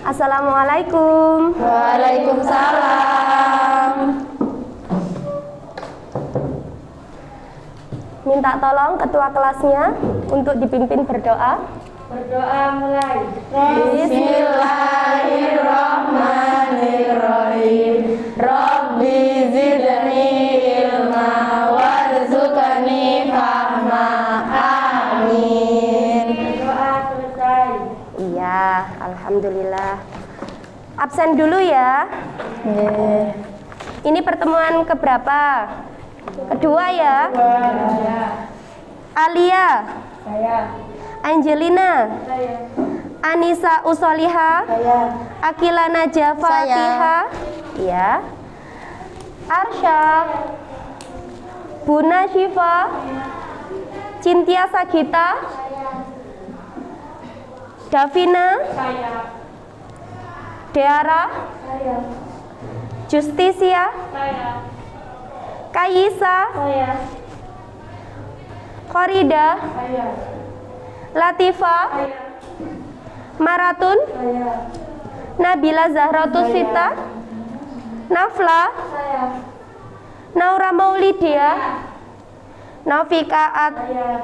Assalamualaikum. Waalaikumsalam. Minta tolong ketua kelasnya untuk dipimpin berdoa. Berdoa mulai. Bismillahirrahmanirrahim. Rabbi zidni ilma warzuqni fahma. Amin. Berdoa selesai. Iya, alhamdulillah. Absen dulu ya. Ini pertemuan keberapa? Kedua ya. Alia, Saya. Angelina, Saya. Anissa Usoliha, Akila Najah Fatiha, ya. Arsya, Buna Syifa, Cintia Sagita, Davina, Saya. Deara, Saya. Justisia, Saya. Kayisa, Saya. Korida, Saya. Latifa, Saya. Maratun, Saya. Nabila Zahratus Sita, Nafla, Saya. Naura Maulidia, Naufika At, Saya.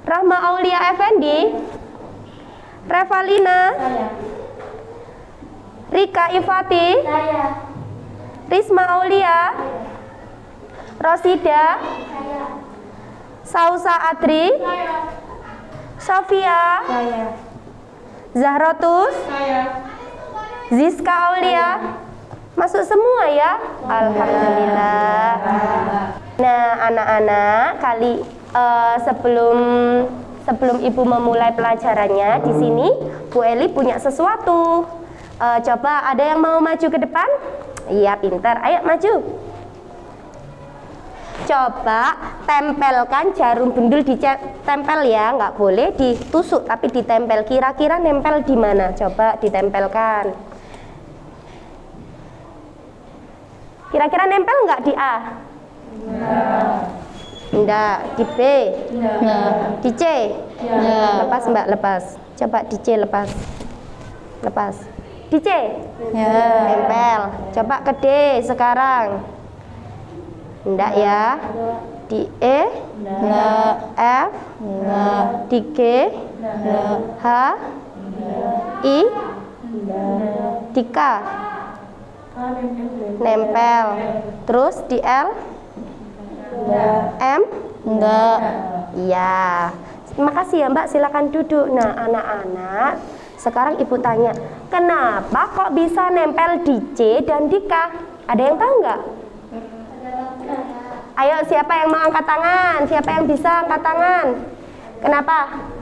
Rahma Aulia Effendi, Revalina, Saya. Rika Ifati, Saya. Risma Aulia, Rosida, Saya. Sausa Adri, Saya. Sofia, Saya. Zahrotus, Saya. Zizka Aulia. Masuk semua ya. Alhamdulillah. Nah, anak-anak, sebelum Ibu memulai pelajarannya di sini, Bu Eli punya sesuatu. Coba ada yang mau maju ke depan? Iya, pintar. Ayo maju. Coba tempelkan jarum bendul, ditempel ya, nggak boleh ditusuk tapi ditempel. Kira-kira nempel di mana? Coba ditempelkan. Kira-kira nempel nggak di A? Enggak. Di B? Di C? Lepas Mbak, lepas. Coba di C, lepas. Lepas. Di C? Nempel. Coba ke D sekarang. Enggak ya. Di E? F? Di G? H? I? Di K? Nempel. Terus di L? M? Enggak. Iya. Terima kasih ya Mbak, silakan duduk. Nah, anak-anak, sekarang Ibu tanya, kenapa kok bisa nempel di C dan di K? Ada yang tahu nggak? Ayo, siapa yang mau angkat tangan? Siapa yang bisa angkat tangan? Kenapa?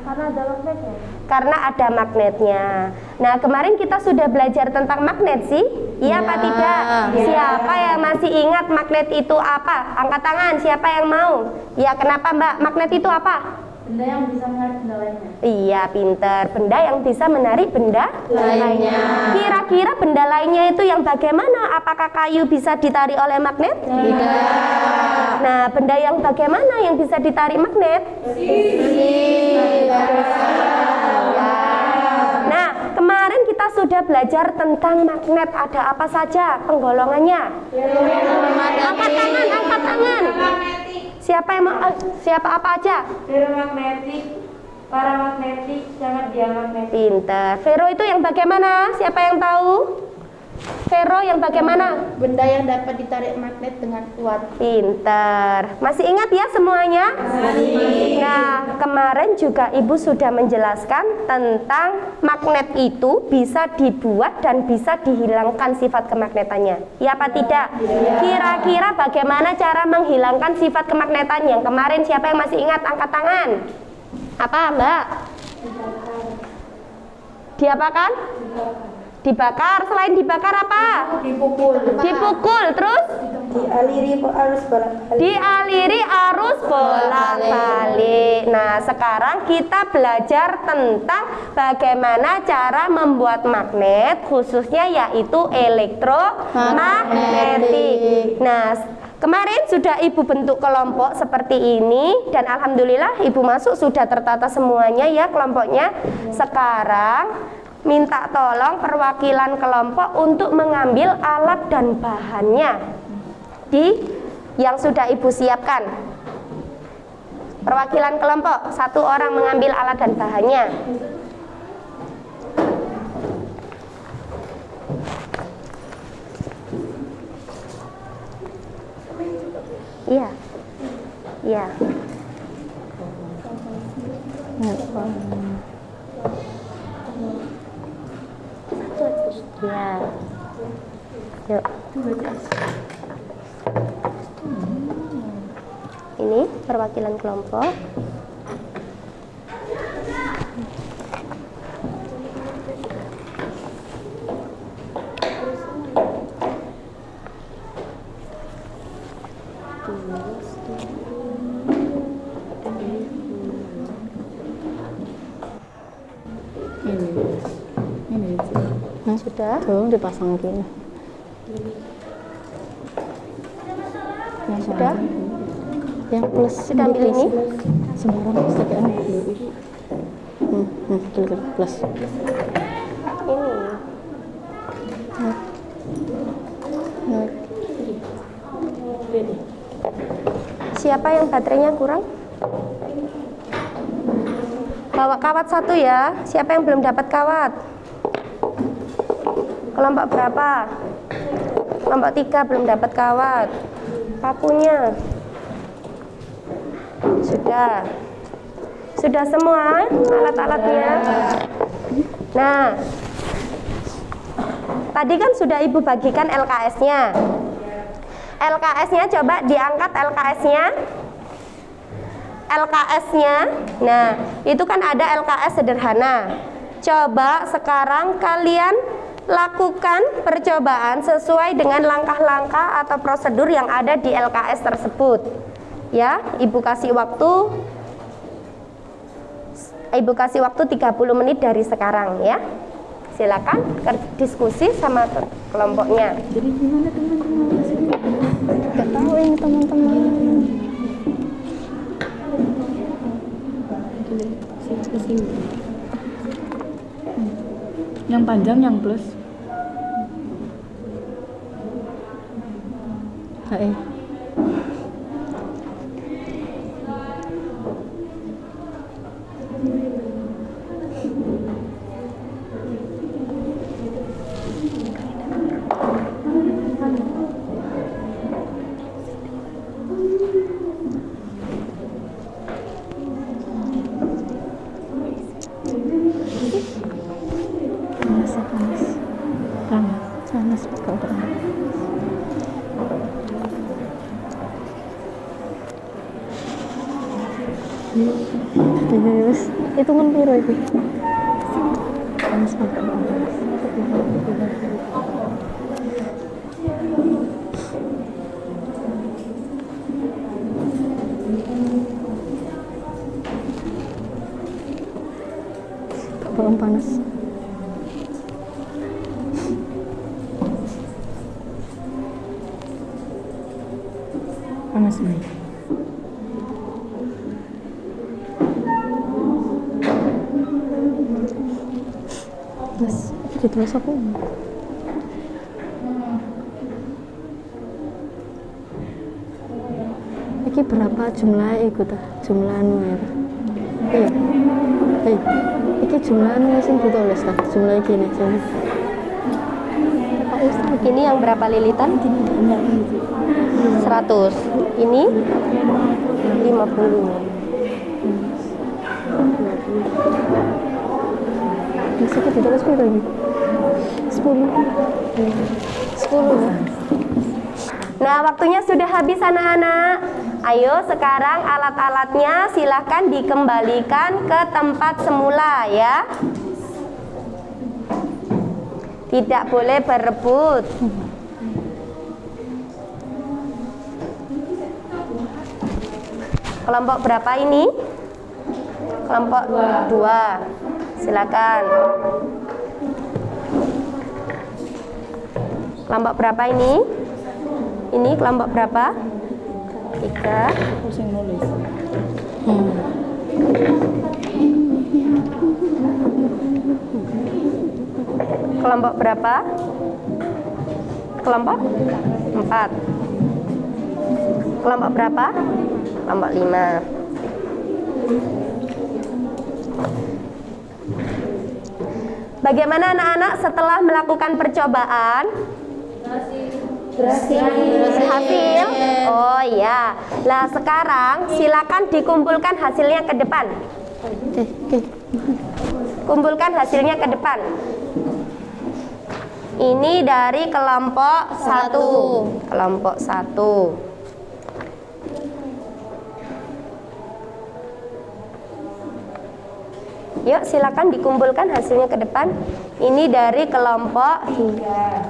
Karena ada magnetnya. Karena ada magnetnya. Nah, kemarin kita sudah belajar tentang magnet sih? Iya apa tidak? Siapa yang masih ingat magnet itu apa? Angkat tangan, siapa yang mau? Ya, kenapa Mbak? Magnet itu apa? Benda yang bisa menarik benda lainnya. Iya, pinter. Benda yang bisa menarik benda Lainnya. Kira-kira benda lainnya itu yang bagaimana? Apakah kayu bisa ditarik oleh magnet? Tidak. Nah, benda yang bagaimana yang bisa ditarik magnet? Nah, kemarin kita sudah belajar tentang magnet. Ada apa saja penggolongannya? Angkat tangan, angkat tangan. Siapa yang mau? Siapa apa aja? Ferromagnetik, paramagnetik, sangat diamagnetik. Pinter. Ferro itu yang bagaimana? Siapa yang tahu? Ferro yang bagaimana? Benda yang dapat ditarik magnet dengan kuat. Pinter. Masih ingat ya semuanya? Masih. Nah, kemarin juga Ibu sudah menjelaskan tentang magnet itu bisa dibuat dan bisa dihilangkan sifat kemagnetannya. Ya apa tidak? Kira-kira bagaimana cara menghilangkan sifat kemagnetan? Yang kemarin siapa yang masih ingat? Angkat tangan. Apa Mbak? Diapakan? Dibakar. Selain dibakar apa? Dipukul. Dipukul. Terus? Dialiri arus bolak-balik. Dialiri arus bolak-balik. Nah, sekarang kita belajar tentang bagaimana cara membuat magnet, khususnya yaitu elektromagnetik. Nah, Kemarin sudah Ibu bentuk kelompok seperti ini dan alhamdulillah Ibu masuk sudah tertata semuanya ya kelompoknya. Sekarang minta tolong perwakilan kelompok untuk mengambil alat dan bahannya yang sudah Ibu siapkan. Perwakilan kelompok, satu orang mengambil alat dan bahannya. Iya. Iya. Ya. Yuk. Ini perwakilan kelompok. Sudah? Tolong dipasang gini. Sudah? Yang plus Sudah ambil ini? sembarang tekan plus. Ini. Siapa yang baterainya kurang? Bawa kawat satu ya. Siapa yang belum dapat kawat? Kelompok berapa? Kelompok 3 belum dapat kawat. Pakunya sudah. Sudah semua alat-alatnya. Nah, tadi kan sudah Ibu bagikan LKS-nya. LKS-nya coba diangkat LKS-nya. LKS-nya. Nah, itu kan ada LKS sederhana. Coba sekarang kalian lakukan percobaan sesuai dengan langkah-langkah atau prosedur yang ada di LKS tersebut. Ya, Ibu kasih waktu 30 menit dari sekarang ya. Silakan diskusi sama kelompoknya. Jadi gimana teman-teman? Gak tahu ini teman-teman. Yang panjang yang plus. HE. Panas Terus hitungan piro itu? Panas banget. Belum panas. Panas nih. Mas, ditulis aku. Iki berapa jumlah ikut jumlah anu ya? Iya. Iki jumlah anu sing ditulis ta? Jumlah iki nih. Ini yang berapa lilitan? 100. Ini 50. Bisa kita tulis berapa lagi? 10. Nah, waktunya sudah habis anak-anak. Ayo sekarang alat-alatnya silahkan dikembalikan ke tempat semula ya. Tidak boleh berebut. Kelompok berapa ini? Kelompok 2. Silakan. Kelompok berapa ini? Ini kelompok berapa? 3. Kelompok berapa? Kelompok 4. Kelompok berapa? Kelompok 5. Bagaimana anak-anak setelah melakukan percobaan? Berhasil? Oh iya. Nah sekarang silakan dikumpulkan hasilnya ke depan. Kumpulkan hasilnya ke depan. Ini dari kelompok 1. Kelompok 1. Yuk silakan dikumpulkan hasilnya ke depan. Ini dari kelompok 2.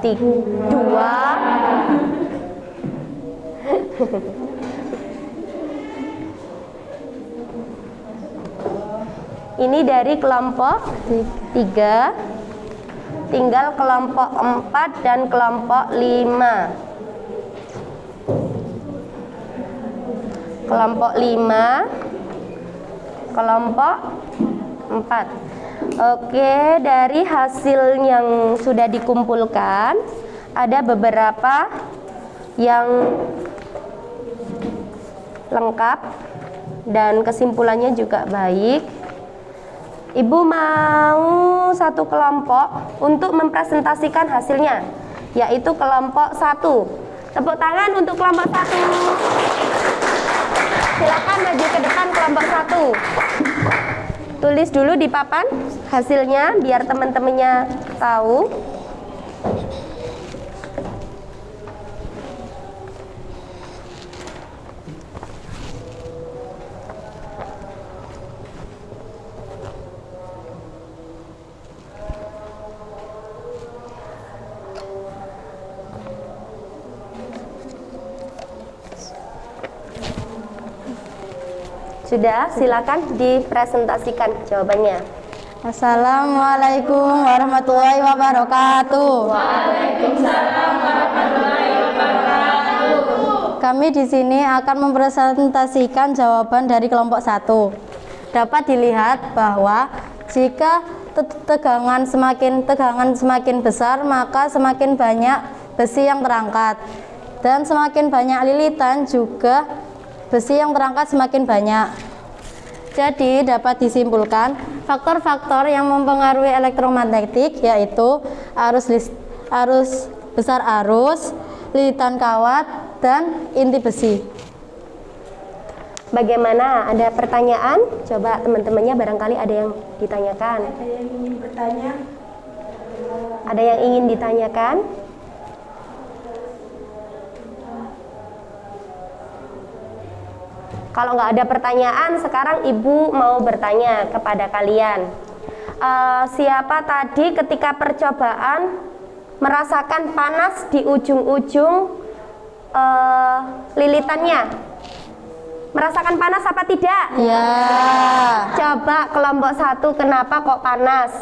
Ini dari kelompok 3. Tinggal kelompok 4 dan kelompok 5. Kelompok 5, kelompok 4. Oke, dari hasil yang sudah dikumpulkan ada beberapa yang lengkap dan kesimpulannya juga baik. Ibu mau satu kelompok untuk mempresentasikan hasilnya, yaitu kelompok 1. Tepuk tangan untuk kelompok 1. Silakan maju ke depan kelompok 1. Tulis dulu di papan hasilnya biar teman-temannya tahu. Sudah, silakan dipresentasikan jawabannya. Assalamualaikum warahmatullahi wabarakatuh. Waalaikumsalam warahmatullahi wabarakatuh. Kami di sini akan mempresentasikan jawaban dari kelompok 1. Dapat dilihat bahwa jika tegangan semakin besar, maka semakin banyak besi yang terangkat, dan semakin banyak lilitan juga besi yang terangkat semakin banyak. Jadi dapat disimpulkan faktor-faktor yang mempengaruhi elektromagnetik yaitu besar arus, lilitan kawat, dan inti besi. Bagaimana? Ada pertanyaan? Coba teman-temannya barangkali ada yang ditanyakan. Ada yang ingin bertanya? Ada yang ingin ditanyakan? Kalau nggak ada pertanyaan, sekarang Ibu mau bertanya kepada kalian. Siapa tadi ketika percobaan merasakan panas di ujung-ujung lilitannya? Merasakan panas apa tidak? Ya. Coba kelompok 1 kenapa kok panas?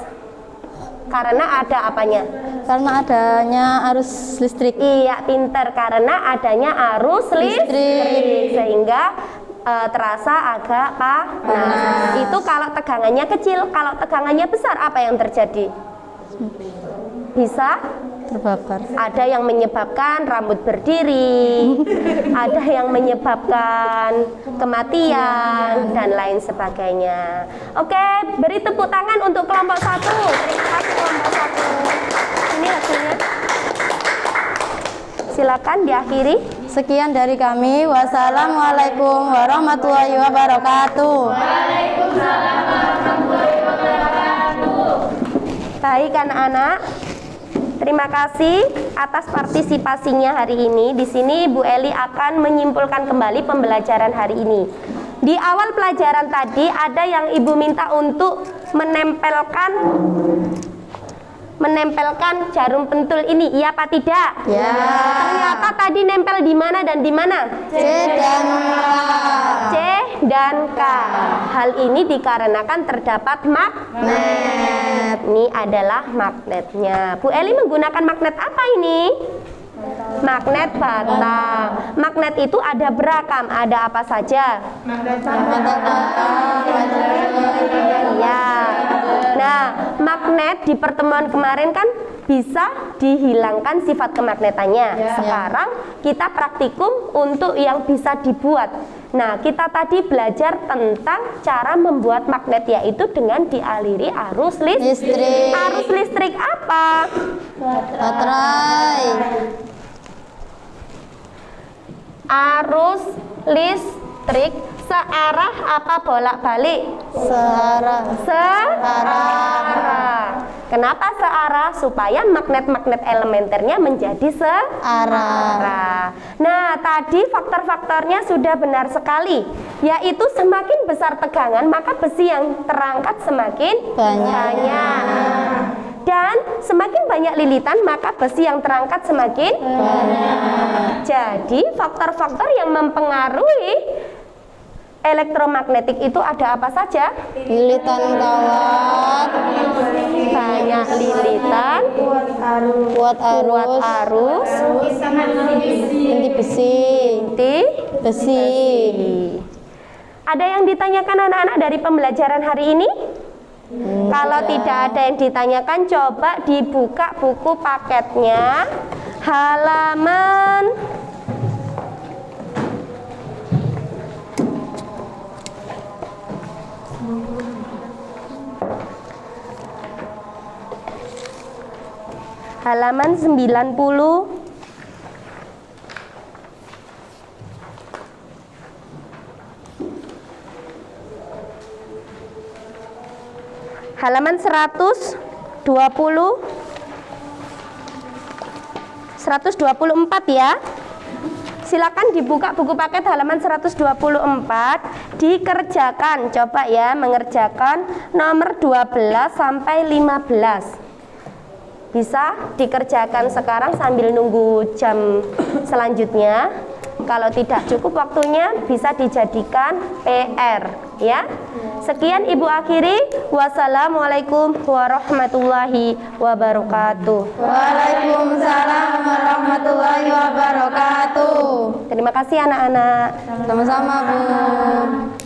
Karena ada apanya? Karena adanya arus listrik. Iya, pinter. Karena adanya arus listrik. Sehingga terasa agak panas. Itu kalau tegangannya kecil. Kalau tegangannya besar, apa yang terjadi? Bisa Terbakar. ada yang menyebabkan rambut berdiri, ada yang menyebabkan kematian, dan lain sebagainya. Oke, beri tepuk tangan untuk kelompok 1. Terima kasih kelompok 1. Ini hasilnya. Silakan diakhiri. Sekian dari kami. Wassalamualaikum warahmatullahi wabarakatuh. Baik anak-anak, terima kasih atas partisipasinya hari ini. Di sini Bu Eli akan menyimpulkan kembali pembelajaran hari ini. Di awal pelajaran tadi ada yang Ibu minta untuk menempelkan jarum pentul ini, iya apa tidak? Ya. Ternyata tadi nempel di mana dan di mana? C dan K. C dan K. Hal ini dikarenakan terdapat magnet. Ini adalah magnetnya. Bu Eli menggunakan magnet apa ini? Magnet batang. Magnet itu ada beragam, ada apa saja? Ya. Nah, magnet di pertemuan kemarin kan bisa dihilangkan sifat kemagnetannya. Sekarang kita praktikum untuk yang bisa dibuat. Nah, kita tadi belajar tentang cara membuat magnet, yaitu dengan dialiri arus Listrik. Arus listrik apa? Baterai. Arus listrik searah apa bolak-balik? Searah. Searah. Kenapa searah? Supaya magnet-magnet elementernya menjadi searah. Nah, tadi faktor-faktornya sudah benar sekali, yaitu semakin besar tegangan maka besi yang terangkat semakin banyak. Dan semakin banyak lilitan maka besi yang terangkat semakin banyak. Jadi faktor-faktor yang mempengaruhi elektromagnetik itu ada apa saja? Lilitan kawat. Banyak lilitan, Kuat kuat arus. arus, Inti besi. inti Besi. Ada yang ditanyakan anak-anak dari pembelajaran hari ini? Kalau tidak ada yang ditanyakan, coba dibuka buku paketnya, halaman halaman 90. Halaman 120, 124 ya. Silakan dibuka buku paket halaman 124, dikerjakan. Coba ya mengerjakan nomor 12 sampai 15. Bisa dikerjakan sekarang sambil nunggu jam selanjutnya. Kalau tidak cukup waktunya bisa dijadikan PR ya. Sekian Ibu akhiri. Wassalamualaikum warahmatullahi wabarakatuh. Waalaikumsalam warahmatullahi wabarakatuh. Terima kasih anak-anak. Sama-sama, Bu.